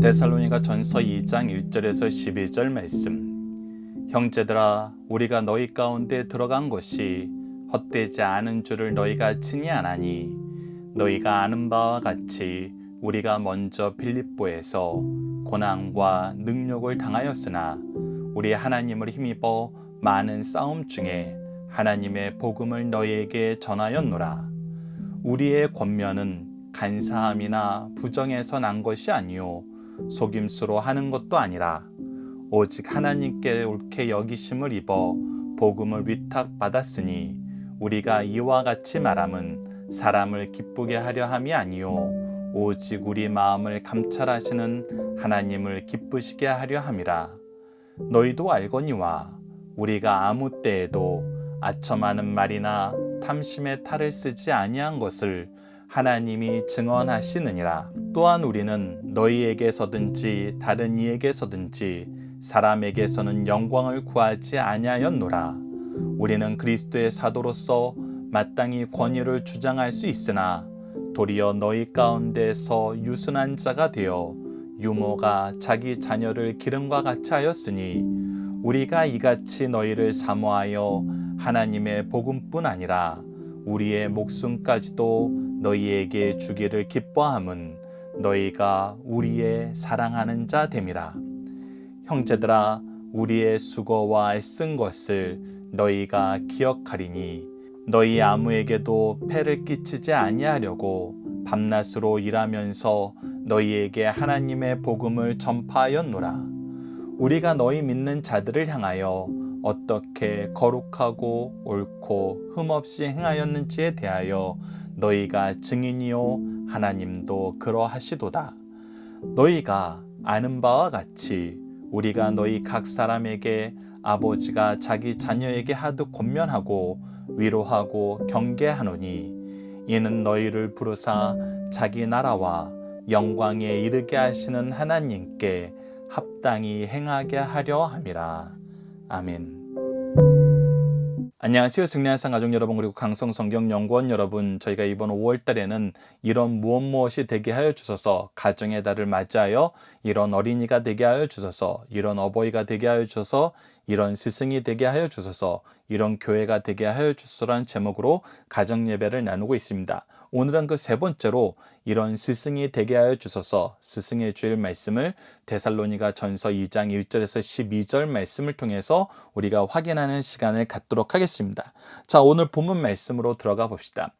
데살로니가 전서 2장 1절에서 12절 말씀. 형제들아, 우리가 너희 가운데 들어간 것이 헛되지 않은 줄을 너희가 친히 아나니, 너희가 아는 바와 같이 우리가 먼저 빌립보에서 고난과 능욕을 당하였으나 우리 하나님을 힘입어 많은 싸움 중에 하나님의 복음을 너희에게 전하였노라. 우리의 권면은 간사함이나 부정에서 난 것이 아니요 속임수로 하는 것도 아니라 오직 하나님께 옳게 여기심을 입어 복음을 위탁받았으니 우리가 이와 같이 말함은 사람을 기쁘게 하려 함이 아니요 오직 우리 마음을 감찰하시는 하나님을 기쁘시게 하려 함이라. 너희도 알거니와 우리가 아무 때에도 아첨하는 말이나 탐심의 탈을 쓰지 아니한 것을 하나님이 증언하시느니라. 또한 우리는 너희에게서든지 다른 이에게서든지 사람에게서는 영광을 구하지 아니하였노라. 우리는 그리스도의 사도로서 마땅히 권위를 주장할 수 있으나 도리어 너희 가운데서 유순한 자가 되어 유모가 자기 자녀를 기름과 같이 하였으니 우리가 이같이 너희를 사모하여 하나님의 복음뿐 아니라 우리의 목숨까지도 너희에게 주기를 기뻐함은 너희가 우리의 사랑하는 자 됨이라. 형제들아, 우리의 수고와 애쓴 것을 너희가 기억하리니 너희 아무에게도 폐를 끼치지 아니하려고 밤낮으로 일하면서 너희에게 하나님의 복음을 전파하였노라. 우리가 너희 믿는 자들을 향하여 어떻게 거룩하고 옳고 흠없이 행하였는지에 대하여 너희가 증인이요 하나님도 그러하시도다. 너희가 아는 바와 같이 우리가 너희 각 사람에게 아버지가 자기 자녀에게 하듯 권면하고 위로하고 경계하노니 이는 너희를 부르사 자기 나라와 영광에 이르게 하시는 하나님께 합당히 행하게 하려 함이라. 아멘. 안녕하세요. 승리한상 가족 여러분, 그리고 강성성경연구원 여러분, 저희가 이번 5월달에는 이런 무엇이 되게 하여 주소서, 가정의 달을 맞이하여 이런 어린이가 되게 하여 주소서, 이런 어버이가 되게 하여 주소서, 이런 스승이 되게 하여 주소서, 이런 교회가 되게 하여 주소서라는 제목으로 가정 예배를 나누고 있습니다. 오늘은 그 세 번째로 이런 스승이 되게 하여 주소서, 스승의 주일 말씀을 데살로니가 전서 2장 1절에서 12절 말씀을 통해서 우리가 확인하는 시간을 갖도록 하겠습니다. 자, 오늘 본문 말씀으로 들어가 봅시다.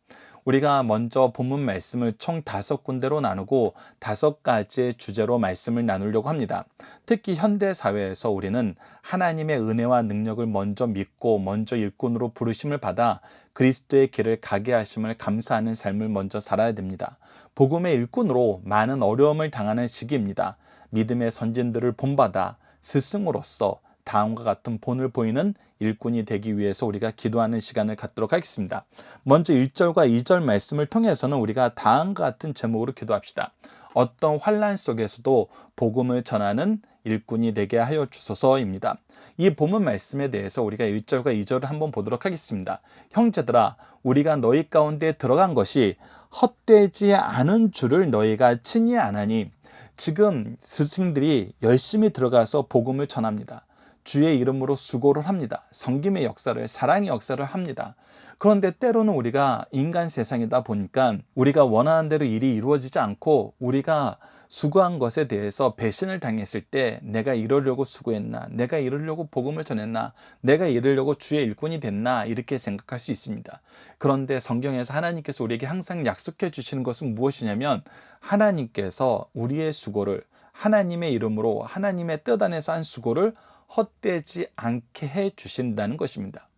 우리가 먼저 본문 말씀을 총 5군데로 나누고 5가지의 주제로 말씀을 나누려고 합니다. 특히 현대 사회에서 우리는 하나님의 은혜와 능력을 먼저 믿고 먼저 일꾼으로 부르심을 받아 그리스도의 길을 가게 하심을 감사하는 삶을 먼저 살아야 됩니다. 복음의 일꾼으로 많은 어려움을 당하는 시기입니다. 믿음의 선진들을 본받아 스승으로서 다음과 같은 본을 보이는 일꾼이 되기 위해서 우리가 기도하는 시간을 갖도록 하겠습니다. 먼저 1절과 2절 말씀을 통해서는 우리가 다음과 같은 제목으로 기도합시다. 어떤 환난 속에서도 복음을 전하는 일꾼이 되게 하여 주소서입니다. 이 본문 말씀에 대해서 우리가 1절과 2절을 한번 보도록 하겠습니다. 형제들아, 우리가 너희 가운데 들어간 것이 헛되지 않은 줄을 너희가 친히 아나니. 지금 스승들이 열심히 들어가서 복음을 전합니다. 주의 이름으로 수고를 합니다. 섬김의 역사를, 사랑의 역사를 합니다. 그런데 때로는 우리가 인간 세상이다 보니까 우리가 원하는 대로 일이 이루어지지 않고 우리가 수고한 것에 대해서 배신을 당했을 때 내가 이러려고 수고했나, 내가 이러려고 복음을 전했나, 내가 이러려고 주의 일꾼이 됐나, 이렇게 생각할 수 있습니다. 그런데 성경에서 하나님께서 우리에게 항상 약속해 주시는 것은 무엇이냐면, 하나님께서 우리의 수고를 하나님의 이름으로 하나님의 뜻 안에서 한 수고를 헛되지 않게 해 주신다는 것입니다.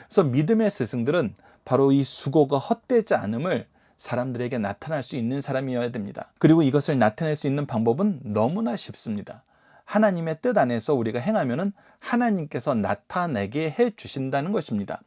그래서 믿음의 스승들은 바로 이 수고가 헛되지 않음을 사람들에게 나타날 수 있는 사람이어야 됩니다. 그리고 이것을 나타낼 수 있는 방법은 너무나 쉽습니다. 하나님의 뜻 안에서 우리가 행하면은 하나님께서 나타내게 해 주신다는 것입니다.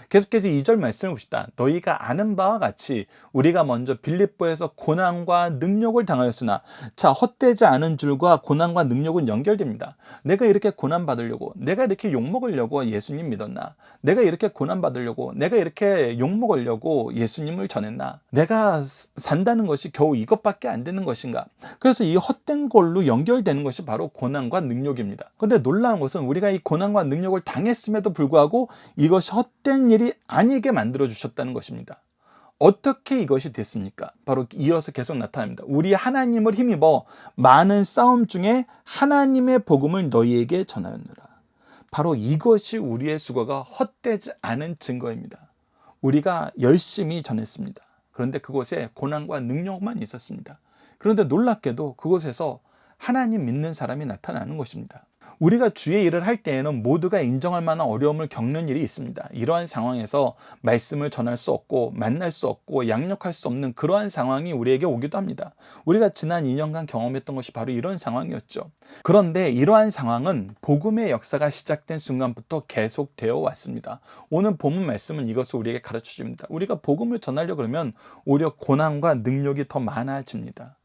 계속해서 2절 말씀을 봅시다. 너희가 아는 바와 같이 우리가 먼저 빌립보에서 고난과 능력을 당하였으나, 자, 헛되지 않은 줄과 고난과 능력은 연결됩니다. 내가 이렇게 고난 받으려고, 내가 이렇게 욕먹으려고 예수님 믿었나? 내가 이렇게 고난 받으려고, 내가 이렇게 욕먹으려고 예수님을 전했나? 내가 산다는 것이 겨우 이것밖에 안 되는 것인가? 그래서 이 헛된 걸로 연결되는 것이 바로 고난과 능력입니다. 그런데 놀라운 것은 우리가 이 고난과 능력을 당했음에도 불구하고 이것이 헛된 일이 아니게 만들어 주셨다는 것입니다. 어떻게 이것이 됐습니까? 바로 이어서 계속 나타납니다. 우리 하나님을 힘입어 많은 싸움 중에 하나님의 복음을 너희에게 전하였느라. 바로 이것이 우리의 수고가 헛되지 않은 증거입니다. 우리가 열심히 전했습니다. 그런데 그곳에 고난과 능력만 있었습니다. 그런데 놀랍게도 그곳에서 하나님 믿는 사람이 나타나는 것입니다. 우리가 주의 일을 할 때에는 모두가 인정할 만한 어려움을 겪는 일이 있습니다. 이러한 상황에서 말씀을 전할 수 없고 만날 수 없고 양육할 수 없는 그러한 상황이 우리에게 오기도 합니다. 우리가 지난 2년간 경험했던 것이 바로 이런 상황이었죠. 그런데 이러한 상황은 복음의 역사가 시작된 순간부터 계속되어 왔습니다. 오늘 본문 말씀은 이것을 우리에게 가르쳐 줍니다. 우리가 복음을 전하려고 그러면 오히려 고난과 능력이 더 많아집니다.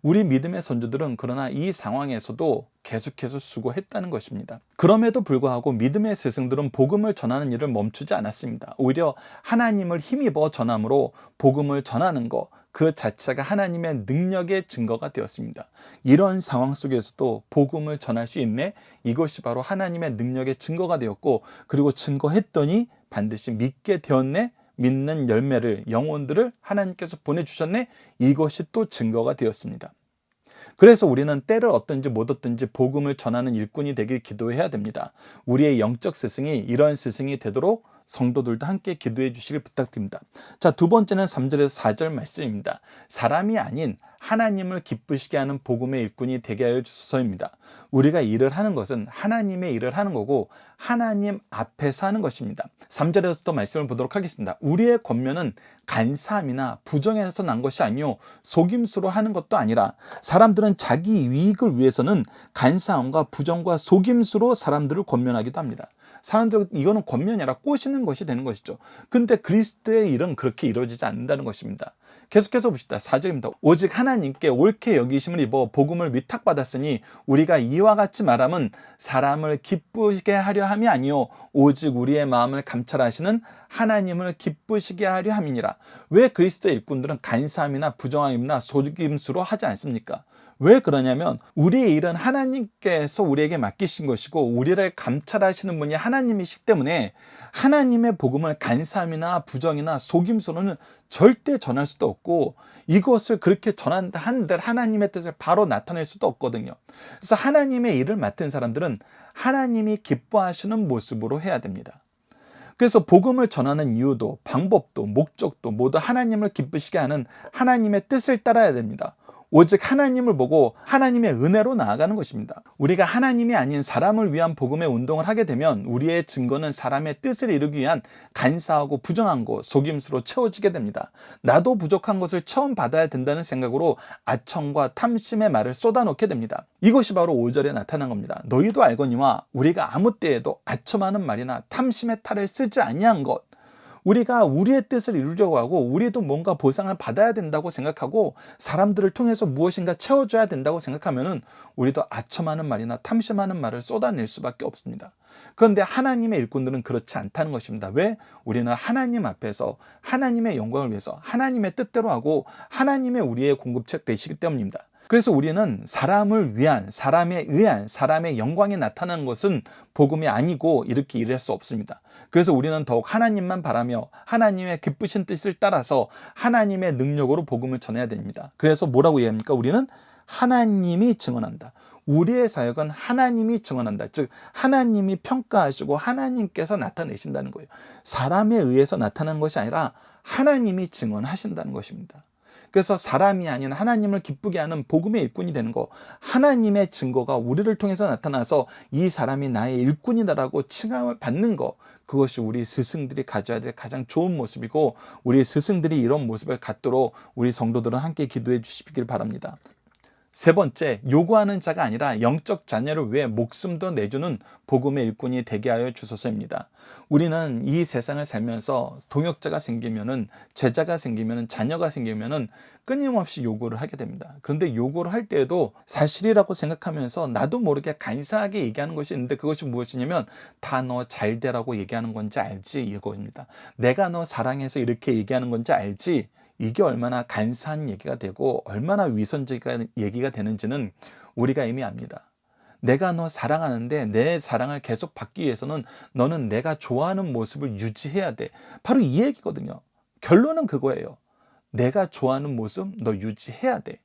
우리 믿음의 선조들은 그러나 이 상황에서도 계속해서 수고했다는 것입니다. 그럼에도 불구하고 믿음의 스승들은 복음을 전하는 일을 멈추지 않았습니다. 오히려 하나님을 힘입어 전함으로 복음을 전하는 것, 그 자체가 하나님의 능력의 증거가 되었습니다. 이런 상황 속에서도 복음을 전할 수 있네? 이것이 바로 하나님의 능력의 증거가 되었고, 그리고 증거했더니 반드시 믿게 되었네? 믿는 열매를, 영혼들을 하나님께서 보내주셨네? 이것이 또 증거가 되었습니다. 그래서 우리는 때를 얻든지 못 얻든지 복음을 전하는 일꾼이 되길 기도해야 됩니다. 우리의 영적 스승이 이런 스승이 되도록 성도들도 함께 기도해 주시길 부탁드립니다. 자, 두 번째는 3절에서 4절 말씀입니다. 사람이 아닌 하나님을 기쁘시게 하는 복음의 일꾼이 되게 하여 주소서입니다. 우리가 일을 하는 것은 하나님의 일을 하는 거고 하나님 앞에서 하는 것입니다. 3절에서 또 말씀을 보도록 하겠습니다. 우리의 권면은 간사함이나 부정에서 난 것이 아니요 속임수로 하는 것도 아니라, 사람들은 자기 이익을 위해서는 간사함과 부정과 속임수로 사람들을 권면하기도 합니다. 사람들은 이거는 권면이 아니라 꼬시는 것이 되는 것이죠. 근데 그리스도의 일은 그렇게 이루어지지 않는다는 것입니다. 계속해서 봅시다. 4절입니다. 오직 하나님께 옳게 여기심을 입어 복음을 위탁받았으니 우리가 이와 같이 말함은 사람을 기쁘시게 하려 함이 아니요 오직 우리의 마음을 감찰하시는 하나님을 기쁘시게 하려 함이니라. 왜 그리스도의 일꾼들은 간사함이나 부정함이나 속임수로 하지 않습니까? 왜 그러냐면 우리의 일은 하나님께서 우리에게 맡기신 것이고 우리를 감찰하시는 분이 하나님이시기 때문에 하나님의 복음을 간사함이나 부정이나 속임수로는 절대 전할 수도 없고, 이것을 그렇게 전한다 한들 하나님의 뜻을 바로 나타낼 수도 없거든요. 그래서 하나님의 일을 맡은 사람들은 하나님이 기뻐하시는 모습으로 해야 됩니다. 그래서 복음을 전하는 이유도 방법도 목적도 모두 하나님을 기쁘시게 하는 하나님의 뜻을 따라야 됩니다. 오직 하나님을 보고 하나님의 은혜로 나아가는 것입니다. 우리가 하나님이 아닌 사람을 위한 복음의 운동을 하게 되면 우리의 증거는 사람의 뜻을 이루기 위한 간사하고 부정한 것, 속임수로 채워지게 됩니다. 나도 부족한 것을 처음 받아야 된다는 생각으로 아첨과 탐심의 말을 쏟아놓게 됩니다. 이것이 바로 5절에 나타난 겁니다. 너희도 알거니와 우리가 아무 때에도 아첨하는 말이나 탐심의 탈을 쓰지 아니한 것, 우리가 우리의 뜻을 이루려고 하고 우리도 뭔가 보상을 받아야 된다고 생각하고 사람들을 통해서 무엇인가 채워줘야 된다고 생각하면은 우리도 아첨하는 말이나 탐심하는 말을 쏟아낼 수밖에 없습니다. 그런데 하나님의 일꾼들은 그렇지 않다는 것입니다. 왜? 우리는 하나님 앞에서 하나님의 영광을 위해서 하나님의 뜻대로 하고 하나님의 우리의 공급책 되시기 때문입니다. 그래서 우리는 사람을 위한, 사람에 의한, 사람의 영광이 나타나는 것은 복음이 아니고 이렇게 일할 수 없습니다. 그래서 우리는 더욱 하나님만 바라며 하나님의 기쁘신 뜻을 따라서 하나님의 능력으로 복음을 전해야 됩니다. 그래서 뭐라고 얘기합니까? 우리는 하나님이 증언한다. 우리의 사역은 하나님이 증언한다. 즉 하나님이 평가하시고 하나님께서 나타내신다는 거예요. 사람에 의해서 나타나는 것이 아니라 하나님이 증언하신다는 것입니다. 그래서 사람이 아닌 하나님을 기쁘게 하는 복음의 일꾼이 되는 것, 하나님의 증거가 우리를 통해서 나타나서 이 사람이 나의 일꾼이다라고 칭함을 받는 것, 그것이 우리 스승들이 가져야 될 가장 좋은 모습이고, 우리 스승들이 이런 모습을 갖도록 우리 성도들은 함께 기도해 주시길 바랍니다. 세 번째, 요구하는 자가 아니라 영적 자녀를 위해 목숨도 내주는 복음의 일꾼이 되게 하여 주소서입니다. 우리는 이 세상을 살면서 동역자가 생기면은, 제자가 생기면은, 자녀가 생기면은 끊임없이 요구를 하게 됩니다. 그런데 요구를 할 때에도 사실이라고 생각하면서 나도 모르게 간사하게 얘기하는 것이 있는데, 그것이 무엇이냐면 다 너 잘 되라고 얘기하는 건지 알지, 이거입니다. 내가 너 사랑해서 이렇게 얘기하는 건지 알지. 이게 얼마나 간사한 얘기가 되고 얼마나 위선적인 얘기가 되는지는 우리가 이미 압니다. 내가 너 사랑하는데 내 사랑을 계속 받기 위해서는 너는 내가 좋아하는 모습을 유지해야 돼. 바로 이 얘기거든요. 결론은 그거예요. 내가 좋아하는 모습 너 유지해야 돼.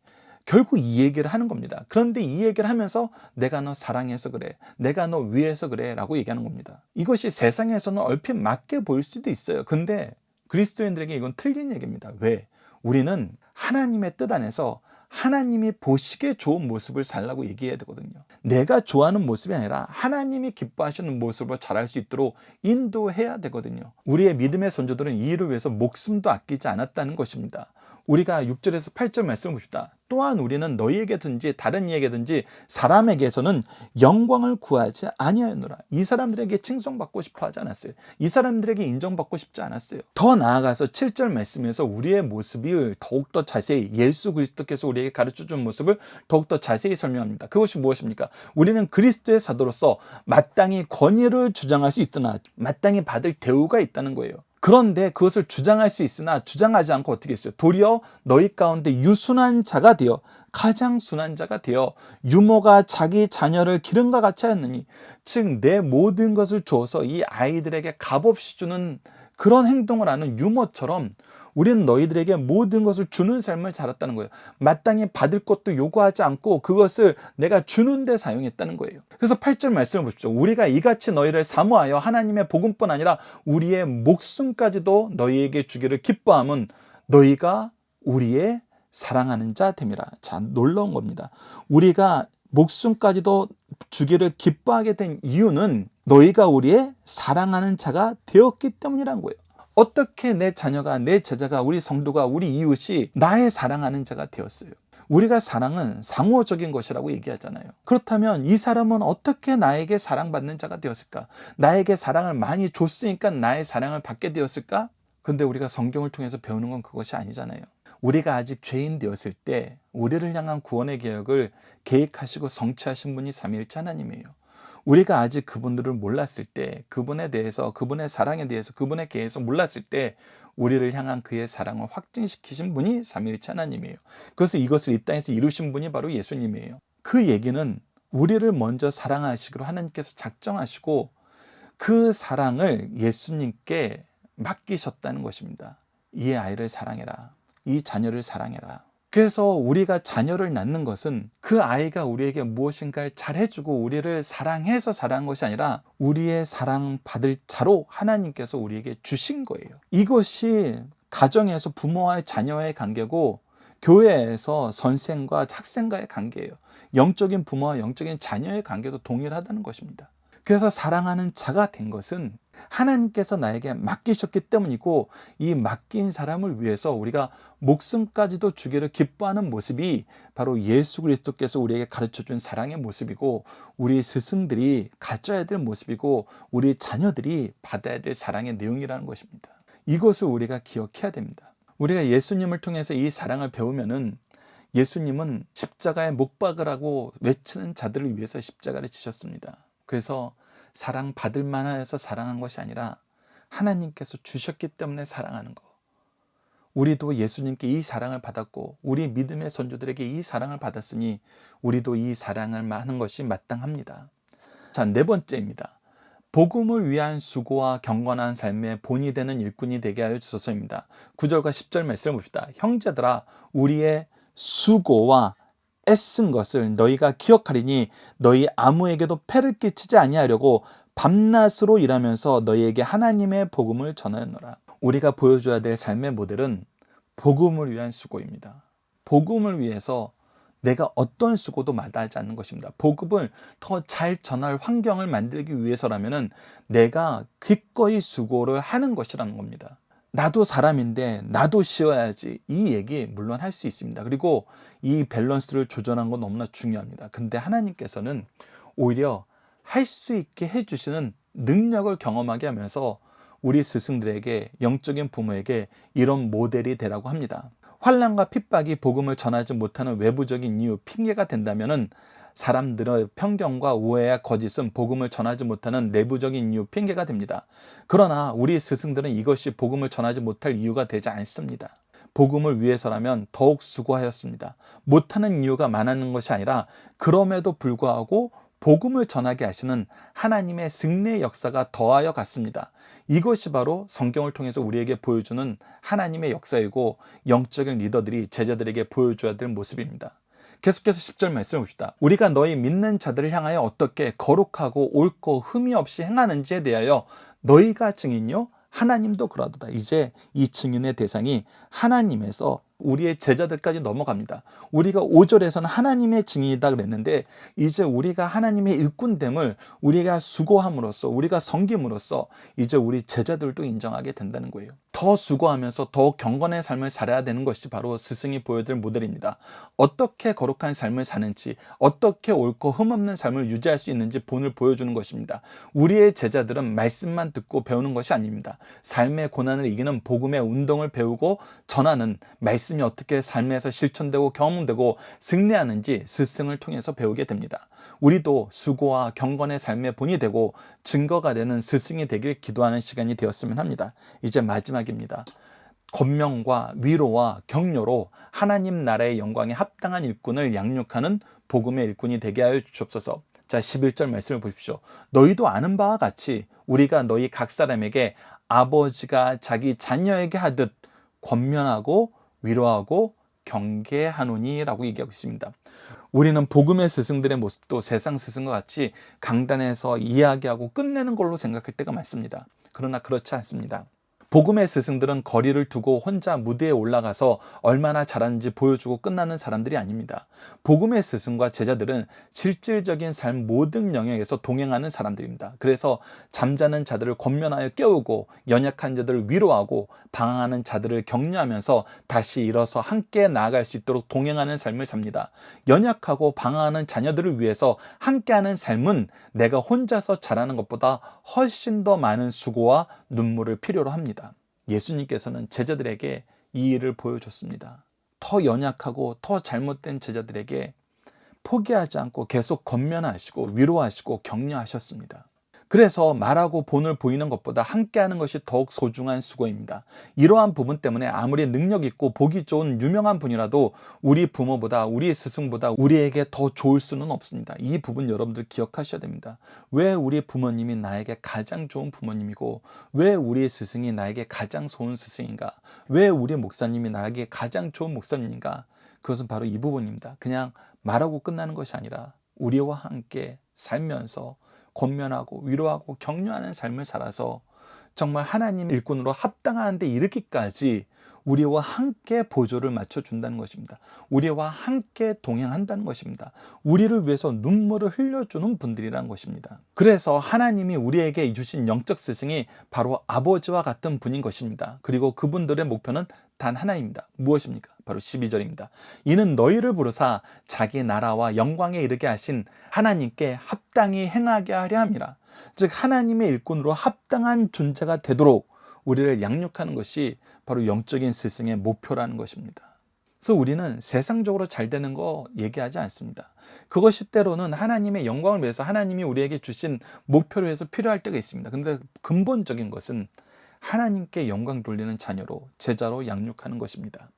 결국 이 얘기를 하는 겁니다. 그런데 이 얘기를 하면서 내가 너 사랑해서 그래, 내가 너 위해서 그래 라고 얘기하는 겁니다. 이것이 세상에서는 얼핏 맞게 보일 수도 있어요. 근데 그리스도인들에게 이건 틀린 얘기입니다. 왜? 우리는 하나님의 뜻 안에서 하나님이 보시기에 좋은 모습을 살라고 얘기해야 되거든요. 내가 좋아하는 모습이 아니라 하나님이 기뻐하시는 모습으로 자랄 수 있도록 인도해야 되거든요. 우리의 믿음의 선조들은 이 일을 위해서 목숨도 아끼지 않았다는 것입니다. 우리가 6절에서 8절 말씀을 봅시다. 또한 우리는 너희에게든지 다른 이에게든지 사람에게서는 영광을 구하지 아니하였노라. 이 사람들에게 칭송받고 싶어 하지 않았어요. 이 사람들에게 인정받고 싶지 않았어요. 더 나아가서 7절 말씀에서 우리의 모습을 더욱더 자세히, 예수 그리스도께서 우리에게 가르쳐준 모습을 더욱더 자세히 설명합니다. 그것이 무엇입니까? 우리는 그리스도의 사도로서 마땅히 권위를 주장할 수 있으나 마땅히 받을 대우가 있다는 거예요. 그런데 그것을 주장할 수 있으나 주장하지 않고 어떻게 했어요? 도리어 너희 가운데 유순한 자가 되어, 가장 순한 자가 되어 유모가 자기 자녀를 기름과 같이 하였느니, 즉 내 모든 것을 주어서 이 아이들에게 값없이 주는 그런 행동을 하는 유모처럼 우리는 너희들에게 모든 것을 주는 삶을 살았다는 거예요. 마땅히 받을 것도 요구하지 않고 그것을 내가 주는 데 사용했다는 거예요. 그래서 8절 말씀을 보십시오. 우리가 이같이 너희를 사모하여 하나님의 복음뿐 아니라 우리의 목숨까지도 너희에게 주기를 기뻐함은 너희가 우리의 사랑하는 자 됨이라. 자, 놀라운 겁니다. 우리가 목숨까지도 주기를 기뻐하게 된 이유는 너희가 우리의 사랑하는 자가 되었기 때문이란 거예요. 어떻게 내 자녀가, 내 제자가, 우리 성도가, 우리 이웃이 나의 사랑하는 자가 되었어요? 우리가 사랑은 상호적인 것이라고 얘기하잖아요. 그렇다면 이 사람은 어떻게 나에게 사랑받는 자가 되었을까? 나에게 사랑을 많이 줬으니까 나의 사랑을 받게 되었을까? 근데 우리가 성경을 통해서 배우는 건 그것이 아니잖아요. 우리가 아직 죄인 되었을 때 우리를 향한 구원의 계획을 계획하시고 성취하신 분이 삼위일체 하나님이에요. 우리가 아직 그분들을 몰랐을 때, 그분에 대해서, 그분의 사랑에 대해서, 그분에 대해서 몰랐을 때 우리를 향한 그의 사랑을 확증시키신 분이 삼위일체 하나님이에요. 그래서 이것을 이 땅에서 이루신 분이 바로 예수님이에요. 그 얘기는 우리를 먼저 사랑하시기로 하나님께서 작정하시고 그 사랑을 예수님께 맡기셨다는 것입니다. 이 아이를 사랑해라. 이 자녀를 사랑해라. 그래서 우리가 자녀를 낳는 것은 그 아이가 우리에게 무엇인가를 잘해주고 우리를 사랑해서 사랑한 것이 아니라 우리의 사랑받을 자로 하나님께서 우리에게 주신 거예요. 이것이 가정에서 부모와의 자녀의 관계고 교회에서 선생과 학생과의 관계예요. 영적인 부모와 영적인 자녀의 관계도 동일하다는 것입니다. 그래서 사랑하는 자가 된 것은 하나님께서 나에게 맡기셨기 때문이고, 이 맡긴 사람을 위해서 우리가 목숨까지도 주기를 기뻐하는 모습이 바로 예수 그리스도께서 우리에게 가르쳐준 사랑의 모습이고, 우리 스승들이 가져야 될 모습이고, 우리 자녀들이 받아야 될 사랑의 내용이라는 것입니다. 이것을 우리가 기억해야 됩니다. 우리가 예수님을 통해서 이 사랑을 배우면은, 예수님은 십자가에 못 박으라고 외치는 자들을 위해서 십자가를 지셨습니다. 그래서 사랑받을 만하여서 사랑한 것이 아니라 하나님께서 주셨기 때문에 사랑하는 것. 우리도 예수님께 이 사랑을 받았고 우리 믿음의 선조들에게 이 사랑을 받았으니 우리도 이 사랑을 하는 것이 마땅합니다. 자, 네 번째입니다. 복음을 위한 수고와 경건한 삶의 본이 되는 일꾼이 되게 하여 주소서입니다. 9절과 10절 말씀을 봅시다. 형제들아, 우리의 수고와 애쓴 것을 너희가 기억하리니 너희 아무에게도 폐를 끼치지 아니하려고 밤낮으로 일하면서 너희에게 하나님의 복음을 전하였노라. 우리가 보여줘야 될 삶의 모델은 복음을 위한 수고입니다. 복음을 위해서 내가 어떤 수고도 마다하지 않는 것입니다. 복음을 더 잘 전할 환경을 만들기 위해서라면 내가 기꺼이 수고를 하는 것이라는 겁니다. 나도 사람인데 나도 쉬어야지. 이 얘기 물론 할 수 있습니다. 그리고 이 밸런스를 조절하는 건 너무나 중요합니다. 근데 하나님께서는 오히려 할 수 있게 해주시는 능력을 경험하게 하면서 우리 스승들에게, 영적인 부모에게 이런 모델이 되라고 합니다. 환난과 핍박이 복음을 전하지 못하는 외부적인 이유, 핑계가 된다면은 사람들의 편견과 오해와 거짓은 복음을 전하지 못하는 내부적인 이유, 핑계가 됩니다. 그러나 우리 스승들은 이것이 복음을 전하지 못할 이유가 되지 않습니다. 복음을 위해서라면 더욱 수고하였습니다. 못하는 이유가 많았는 것이 아니라 그럼에도 불구하고 복음을 전하게 하시는 하나님의 승리의 역사가 더하여 갔습니다. 이것이 바로 성경을 통해서 우리에게 보여주는 하나님의 역사이고 영적인 리더들이 제자들에게 보여줘야 될 모습입니다. 계속해서 10절 말씀을 봅시다. 우리가 너희 믿는 자들을 향하여 어떻게 거룩하고 옳고 흠이 없이 행하는지에 대하여 너희가 증인요 하나님도 그러하도다. 이제 이 증인의 대상이 하나님에서 우리의 제자들까지 넘어갑니다. 우리가 5절에서는 하나님의 증인이다 그랬는데 이제 우리가 하나님의 일꾼됨을 우리가 수고함으로써, 우리가 섬김으로써 이제 우리 제자들도 인정하게 된다는 거예요. 더 수고하면서 더 경건의 삶을 살아야 되는 것이 바로 스승이 보여줄 모델입니다. 어떻게 거룩한 삶을 사는지, 어떻게 옳고 흠없는 삶을 유지할 수 있는지 본을 보여주는 것입니다. 우리의 제자들은 말씀만 듣고 배우는 것이 아닙니다. 삶의 고난을 이기는 복음의 운동을 배우고 전하는, 말씀이 어떻게 삶에서 실천되고 경험되고 승리하는지 스승을 통해서 배우게 됩니다. 우리도 수고와 경건의 삶의 본이 되고 증거가 되는 스승이 되길 기도하는 시간이 되었으면 합니다. 이제 마지막입니다. 권명과 위로와 격려로 하나님 나라의 영광에 합당한 일꾼을 양육하는 복음의 일꾼이 되게 하여 주옵소서. 자, 11절 말씀을 보십시오. 너희도 아는 바와 같이 우리가 너희 각 사람에게 아버지가 자기 자녀에게 하듯 권면하고 위로하고 경계하노니 라고 얘기하고 있습니다. 우리는 복음의 스승들의 모습도 세상 스승과 같이 강단에서 이야기하고 끝내는 걸로 생각할 때가 많습니다. 그러나 그렇지 않습니다. 복음의 스승들은 거리를 두고 혼자 무대에 올라가서 얼마나 잘하는지 보여주고 끝나는 사람들이 아닙니다. 복음의 스승과 제자들은 실질적인 삶 모든 영역에서 동행하는 사람들입니다. 그래서 잠자는 자들을 권면하여 깨우고 연약한 자들을 위로하고 방황하는 자들을 격려하면서 다시 일어서 함께 나아갈 수 있도록 동행하는 삶을 삽니다. 연약하고 방황하는 자녀들을 위해서 함께하는 삶은 내가 혼자서 잘하는 것보다 훨씬 더 많은 수고와 눈물을 필요로 합니다. 예수님께서는 제자들에게 이 일을 보여줬습니다. 더 연약하고 더 잘못된 제자들에게 포기하지 않고 계속 권면하시고 위로하시고 격려하셨습니다. 그래서 말하고 본을 보이는 것보다 함께하는 것이 더욱 소중한 수고입니다. 이러한 부분 때문에 아무리 능력 있고 보기 좋은 유명한 분이라도 우리 부모보다, 우리 스승보다 우리에게 더 좋을 수는 없습니다. 이 부분 여러분들 기억하셔야 됩니다. 왜 우리 부모님이 나에게 가장 좋은 부모님이고, 왜 우리 스승이 나에게 가장 좋은 스승인가, 왜 우리 목사님이 나에게 가장 좋은 목사님인가? 그것은 바로 이 부분입니다. 그냥 말하고 끝나는 것이 아니라 우리와 함께 살면서 권면하고 위로하고 격려하는 삶을 살아서 정말 하나님 일꾼으로 합당한 데 이르기까지 우리와 함께 보조를 맞춰준다는 것입니다. 우리와 함께 동행한다는 것입니다. 우리를 위해서 눈물을 흘려주는 분들이라는 것입니다. 그래서 하나님이 우리에게 주신 영적 스승이 바로 아버지와 같은 분인 것입니다. 그리고 그분들의 목표는 단 하나입니다. 무엇입니까? 바로 12절입니다. 이는 너희를 부르사 자기 나라와 영광에 이르게 하신 하나님께 합당히 행하게 하려 함이라. 즉 하나님의 일꾼으로 합당한 존재가 되도록 우리를 양육하는 것이 바로 영적인 스승의 목표라는 것입니다. 그래서 우리는 세상적으로 잘 되는 거 얘기하지 않습니다. 그것이 때로는 하나님의 영광을 위해서 하나님이 우리에게 주신 목표를 위해서 필요할 때가 있습니다. 그런데 근본적인 것은 하나님께 영광 돌리는 자녀로, 제자로 양육하는 것입니다.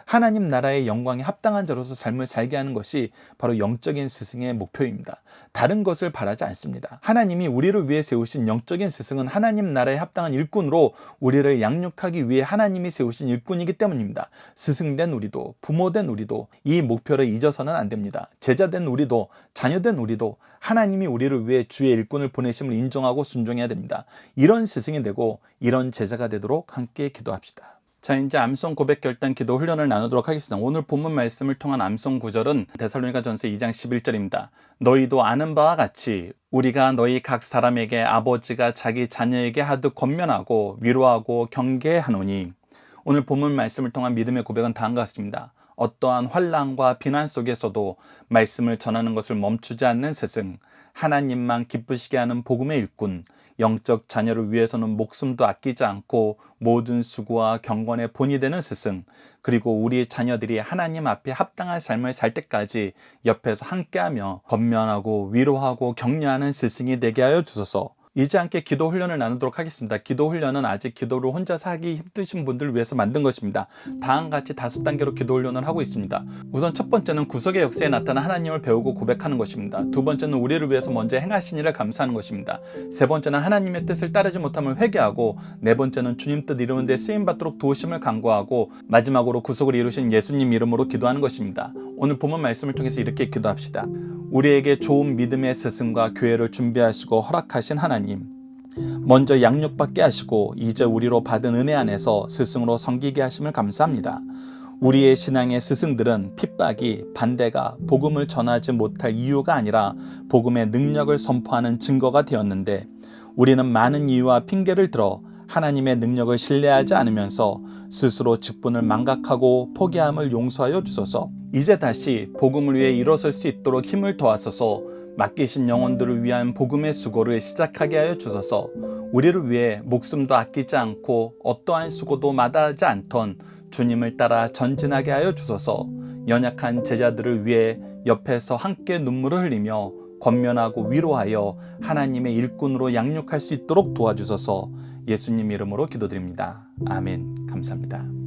하나님 나라의 영광에 합당한 자로서 삶을 살게 하는 것이 바로 영적인 스승의 목표입니다. 다른 것을 바라지 않습니다. 하나님이 우리를 위해 세우신 영적인 스승은 하나님 나라에 합당한 일꾼으로 우리를 양육하기 위해 하나님이 세우신 일꾼이기 때문입니다. 스승된 우리도, 부모된 우리도 이 목표를 잊어서는 안 됩니다. 제자된 우리도, 자녀된 우리도 하나님이 우리를 위해 주의 일꾼을 보내심을 인정하고 순종해야 됩니다. 이런 스승이 되고 이런 제자가 되도록 함께 기도합시다. 자, 이제 암송 고백 결단 기도 훈련을 나누도록 하겠습니다. 오늘 본문 말씀을 통한 암송 구절은 데살로니가전서 2장 11절입니다. 너희도 아는 바와 같이 우리가 너희 각 사람에게 아버지가 자기 자녀에게 하듯 권면하고 위로하고 경계하노니. 오늘 본문 말씀을 통한 믿음의 고백은 다음과 같습니다. 어떠한 환난과 비난 속에서도 말씀을 전하는 것을 멈추지 않는 스승, 하나님만 기쁘시게 하는 복음의 일꾼, 영적 자녀를 위해서는 목숨도 아끼지 않고 모든 수고와 경건의 본이 되는 스승, 그리고 우리 자녀들이 하나님 앞에 합당한 삶을 살 때까지 옆에서 함께하며 권면하고 위로하고 격려하는 스승이 되게 하여 주소서. 이제 함께 기도 훈련을 나누도록 하겠습니다. 기도 훈련은 아직 기도를 혼자서 하기 힘드신 분들을 위해서 만든 것입니다. 다음과 같이 5단계로 기도 훈련을 하고 있습니다. 우선 첫 번째는 구속의 역사에 나타난 하나님을 배우고 고백하는 것입니다. 두 번째는 우리를 위해서 먼저 행하신 일을 감사하는 것입니다. 세 번째는 하나님의 뜻을 따르지 못함을 회개하고, 네 번째는 주님 뜻 이루는 데 쓰임받도록 도우심을 간구하고, 마지막으로 구속을 이루신 예수님 이름으로 기도하는 것입니다. 오늘 본문 말씀을 통해서 이렇게 기도합시다. 우리에게 좋은 믿음의 스승과 교회를 준비하시고 허락하신 하나님, 먼저 양육받게 하시고 이제 우리로 받은 은혜 안에서 스승으로 섬기게 하심을 감사합니다. 우리의 신앙의 스승들은 핍박이, 반대가 복음을 전하지 못할 이유가 아니라 복음의 능력을 선포하는 증거가 되었는데, 우리는 많은 이유와 핑계를 들어 하나님의 능력을 신뢰하지 않으면서 스스로 직분을 망각하고 포기함을 용서하여 주소서. 이제 다시 복음을 위해 일어설 수 있도록 힘을 더하소서. 맡기신 영혼들을 위한 복음의 수고를 시작하게 하여 주소서. 우리를 위해 목숨도 아끼지 않고 어떠한 수고도 마다하지 않던 주님을 따라 전진하게 하여 주소서. 연약한 제자들을 위해 옆에서 함께 눈물을 흘리며 권면하고 위로하여 하나님의 일꾼으로 양육할 수 있도록 도와주소서. 예수님 이름으로 기도드립니다. 아멘. 감사합니다.